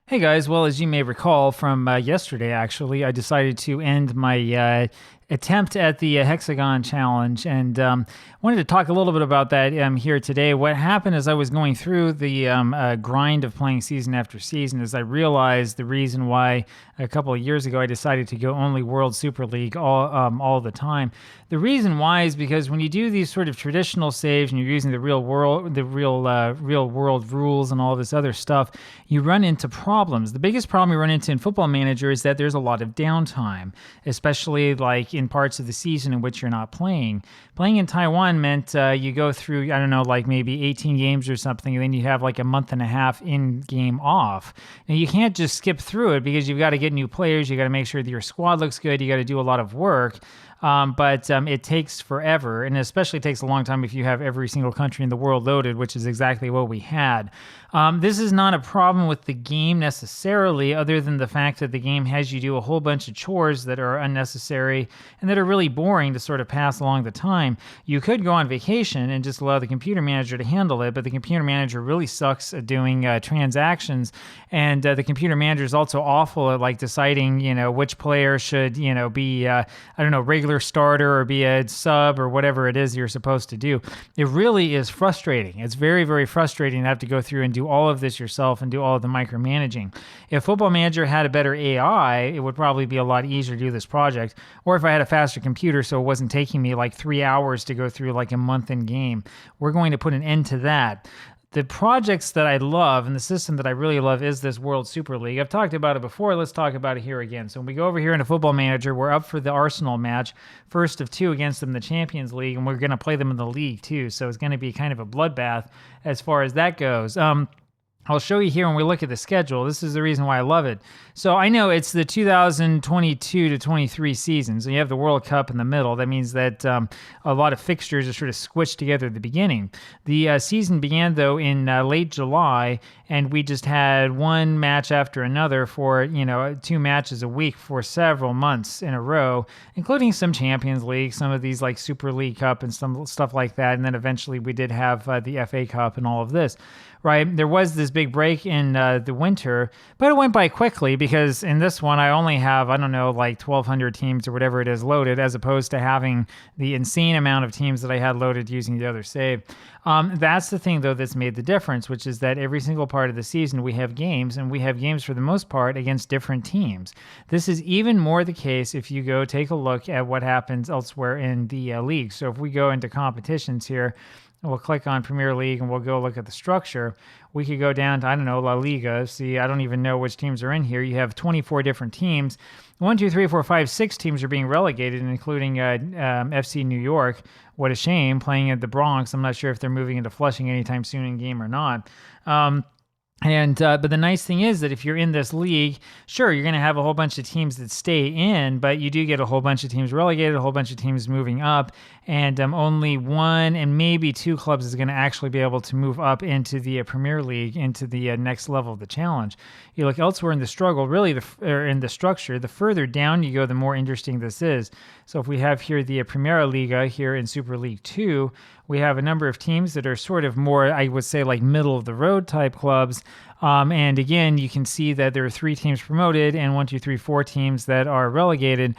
Hey guys, well, as you may recall from yesterday, actually, I decided to end my attempt at the Hexagon Challenge and wanted to talk a little bit about that here today. What happened as I was going through the grind of playing season after season is I realized the reason why a couple of years ago I decided to go only World Super League all the time. The reason why is because when you do these sort of traditional saves and you're using the real world rules and all this other stuff, you run into problems. The biggest problem you run into in Football Manager is that there's a lot of downtime, especially like in parts of the season in which you're not playing. Playing in Taiwan meant you go through, I don't know, like maybe 18 games or something, and then you have like a month and a half in game off. Now you can't just skip through it because you've got to get new players, you got to make sure that your squad looks good, you got to do a lot of work. But it takes forever, and it especially takes a long time if you have every single country in the world loaded, which is exactly what we had. This is not a problem with the game necessarily, other than the fact that the game has you do a whole bunch of chores that are unnecessary and that are really boring to sort of pass along the time. You could go on vacation and just allow the computer manager to handle it, but the computer manager really sucks at doing transactions, and the computer manager is also awful at like deciding, which player should, be, I don't know, regular starter or be a sub or whatever it is you're supposed to do. It really is frustrating. It's very, very frustrating to have to go through and do all of this yourself and do all of the micromanaging. If Football Manager had a better AI, it would probably be a lot easier to do this project. Or if I had a faster computer so it wasn't taking me like 3 hours to go through like a month in game. We're going to put an end to that. The projects that I love and the system that I really love is this World Super League. I've talked about it before. Let's talk about it here again. So when we go over here into Football Manager, we're up for the Arsenal match, first of two against them in the Champions League, and we're going to play them in the league too. So it's going to be kind of a bloodbath as far as that goes. I'll show you here when we look at the schedule. This is the reason why I love it. So I know it's the 2022 to 23 season. So you have the World Cup in the middle. That means that a lot of fixtures are sort of squished together at the beginning. The season began, though, in late July, and we just had one match after another for, 2 matches a week for several months in a row, including some Champions League, some of these like Super League Cup and some stuff like that. And then eventually we did have the FA Cup and all of this. Right, there was this big break in the winter, but it went by quickly because in this one I only have, like 1,200 teams or whatever it is loaded, as opposed to having the insane amount of teams that I had loaded using the other save. That's the thing, though, that's made the difference, which is that every single part of the season we have games, and we have games for the most part against different teams. This is even more the case if you go take a look at what happens elsewhere in the league. So if we go into competitions here, we'll click on Premier League and we'll go look at the structure. We could go down to, La Liga. See, I don't even know which teams are in here. You have 24 different teams. 1, 2, 3, 4, 5, 6 teams are being relegated, including FC New York. What a shame, playing at the Bronx. I'm not sure if they're moving into Flushing anytime soon in game or not. But the nice thing is that if you're in this league, sure, you're going to have a whole bunch of teams that stay in, but you do get a whole bunch of teams relegated, a whole bunch of teams moving up, and only one and maybe 2 clubs is going to actually be able to move up into the Premier League, into the next level of the challenge. You look elsewhere in the struggle, really, or in the structure, the further down you go, the more interesting this is. So if we have here the Primera Liga here in Super League 2, we have a number of teams that are sort of more, I would say, like middle of the road type clubs. And again, you can see that there are 3 teams promoted and 1, 2, 3, 4 teams that are relegated,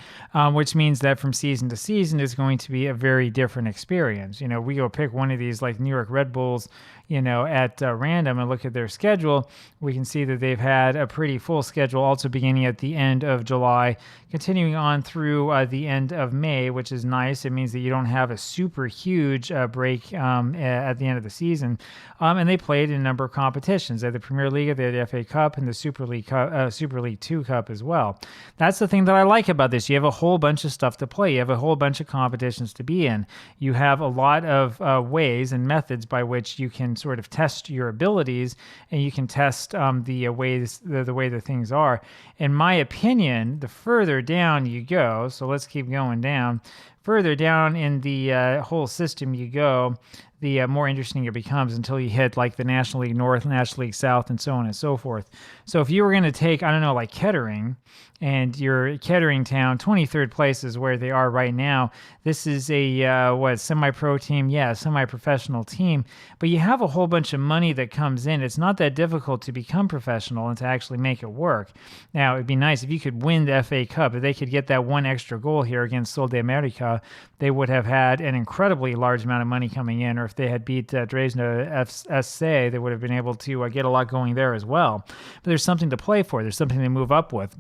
which means that from season to season is going to be a very different experience. We go pick one of these like New York Red Bulls, at random and look at their schedule. We can see that they've had a pretty full schedule, also beginning at the end of July, continuing on through the end of May, which is nice. It means that you don't have a super huge break at the end of the season. And they played in a number of competitions. They had the Premier League, they had the FA Cup, and the Super League 2 Cup as well. That's the thing that I like about this. You have a whole bunch of stuff to play. You have a whole bunch of competitions to be in. You have a lot of ways and methods by which you can sort of test your abilities, and you can test the way the things are. In my opinion, the further down you go, so let's keep going down, further down in the whole system you go, the more interesting it becomes until you hit like the National League North, National League South, and so on and so forth. So if you were going to take, I don't know, like Kettering, and your Kettering town, 23rd place is where they are right now. This is a, semi-pro team? Yeah, semi-professional team. But you have a whole bunch of money that comes in. It's not that difficult to become professional and to actually make it work. Now, it'd be nice if you could win the FA Cup. If they could get that one extra goal here against Sol de America, they would have had an incredibly large amount of money coming in. Or if they had beat Dresden SC, they would have been able to get a lot going there as well. But there's something to play for. There's something to move up with.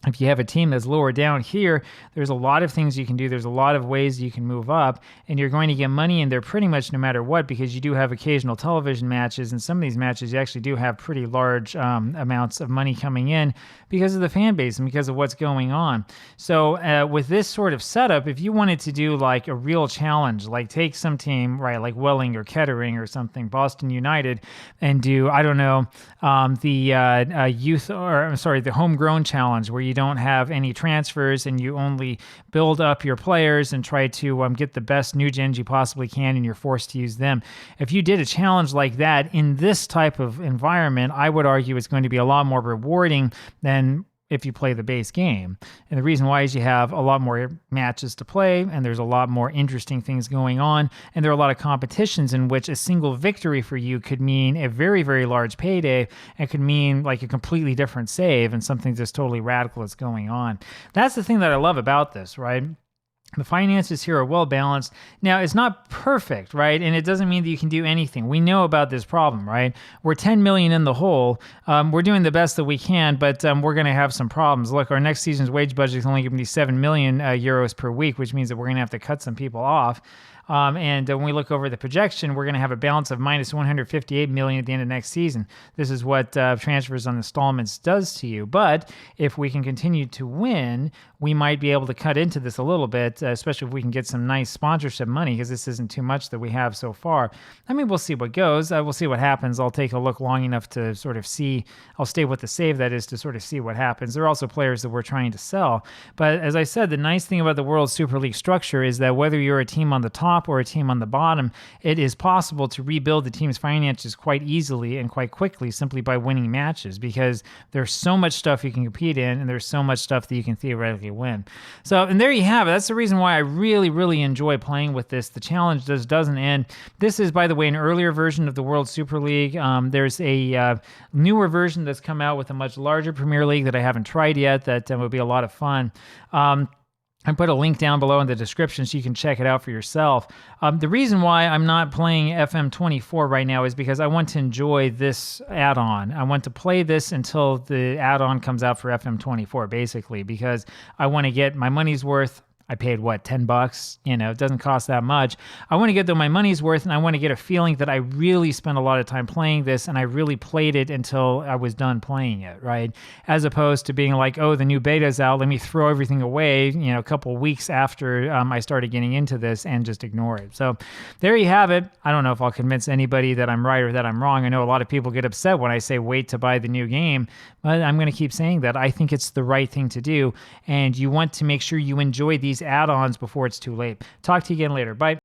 If you have a team that's lower down here, there's a lot of things you can do. There's a lot of ways you can move up, and you're going to get money in there pretty much no matter what, because you do have occasional television matches, and some of these matches you actually do have pretty large amounts of money coming in because of the fan base and because of what's going on. So with this sort of setup, if you wanted to do like a real challenge, like take some team, right, like Welling or Kettering or something, Boston United, and do, I don't know, the homegrown challenge where you don't have any transfers and you only build up your players and try to get the best new gens you possibly can, and you're forced to use them. If you did a challenge like that in this type of environment, I would argue it's going to be a lot more rewarding than if you play the base game. And the reason why is you have a lot more matches to play, and there's a lot more interesting things going on, and there are a lot of competitions in which a single victory for you could mean a very, very large payday, and could mean like a completely different save and something just totally radical that's going on. That's the thing that I love about this, right? The finances here are well balanced. Now, it's not perfect, right? And it doesn't mean that you can do anything. We know about this problem, right? We're 10 million in the hole. We're doing the best that we can, but we're going to have some problems. Look, our next season's wage budget is only going to be 7 million euros per week, which means that we're going to have to cut some people off. And when we look over the projection, we're going to have a balance of minus 158 million at the end of next season. This is what transfers on installments does to you. But if we can continue to win, we might be able to cut into this a little bit, especially if we can get some nice sponsorship money, because this isn't too much that we have so far. I mean, we'll see what goes. We'll see what happens. I'll take a look long enough to sort of see. I'll stay with the save, that is, to sort of see what happens. There are also players that we're trying to sell. But as I said, the nice thing about the World Super League structure is that whether you're a team on the top or a team on the bottom, it is possible to rebuild the team's finances quite easily and quite quickly simply by winning matches, because there's so much stuff you can compete in and there's so much stuff that you can theoretically win. So, and there you have it. That's the reason why I really, really enjoy playing with this. The challenge just doesn't end. This is, by the way, an earlier version of the World Super League. There's a newer version that's come out with a much larger Premier League that I haven't tried yet. That would be a lot of fun. I put a link down below in the description so you can check it out for yourself. The reason why I'm not playing FM24 right now is because I want to enjoy this add-on. I want to play this until the add-on comes out for FM24, basically, because I want to get my money's worth. I paid, what, $10? You know, it doesn't cost that much. I want to get my money's worth, and I want to get a feeling that I really spent a lot of time playing this, and I really played it until I was done playing it, right? As opposed to being like, oh, the new beta's out, let me throw everything away, you know, a couple of weeks after I started getting into this and just ignore it. So there you have it. I don't know if I'll convince anybody that I'm right or that I'm wrong. I know a lot of people get upset when I say wait to buy the new game, but I'm going to keep saying that. I think it's the right thing to do, and you want to make sure you enjoy these add-ons before it's too late. Talk to you again later. Bye.